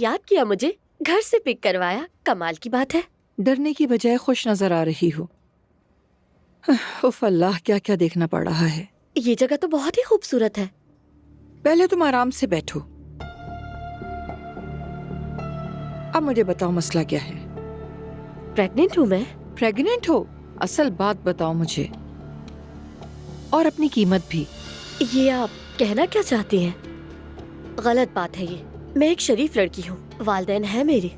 याद किया मुझे, घर से पिक करवाया, कमाल की बात है। डरने की बजाय खुश नजर आ रही हो। उफ अल्लाह, क्या क्या देखना पड़ रहा है। ये जगह तो बहुत ही खूबसूरत है। पहले तुम आराम से बैठो। अब मुझे बताओ मसला क्या है। प्रेग्नेंट हूँ मैं। प्रेग्नेंट हो? असल बात बताओ मुझे, और अपनी कीमत भी। ये आप कहना क्या चाहती हैं? गलत बात है ये। मैं एक शरीफ लड़की हूँ, वालिदैन है मेरे।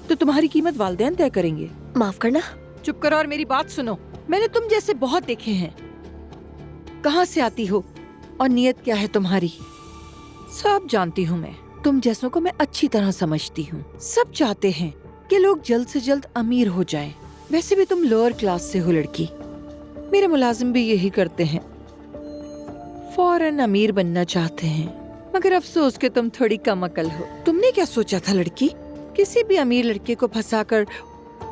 तो तुम्हारी कीमत वालिदैन तय करेंगे। माफ करना। चुप करो और मेरी बात सुनो। मैंने तुम जैसे बहुत देखे हैं। कहाँ से आती हो और नियत क्या है तुम्हारी, सब जानती हूँ मैं। तुम जैसों को मैं अच्छी तरह समझती हूँ। सब चाहते हैं कि लोग जल्द से जल्द अमीर हो जाएं। वैसे भी तुम लोअर क्लास से हो लड़की। मेरे मुलाजिम भी यही करते हैं, फौरन अमीर बनना चाहते हैं। मगर अफसोस कि तुम थोड़ी कम अकल हो। तुमने क्या सोचा था लड़की, किसी भी अमीर लड़के को फंसाकर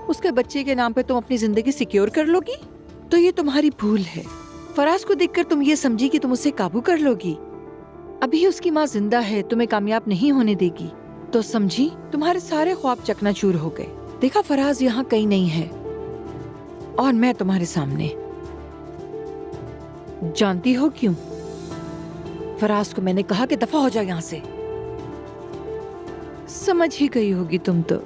उसके बच्चे के नाम पे तुम अपनी जिंदगी सिक्योर कर लोगी? तो ये तुम्हारी भूल है। फराज को देखकर तुम ये समझी कि तुम उसे काबू कर लोगी। अभी उसकी माँ जिंदा है, तुम्हें कामयाब नहीं होने देगी। तो समझी तुम्हारे सारे ख्वाब चकनाचूर हो गए। देखा, फराज यहाँ कहीं नहीं है और मैं तुम्हारे सामने। जानती हो क्यों? फराज को मैंने कहा कि दफा हो जाओ यहाँ से। समझ ही गई होगी तुम तो।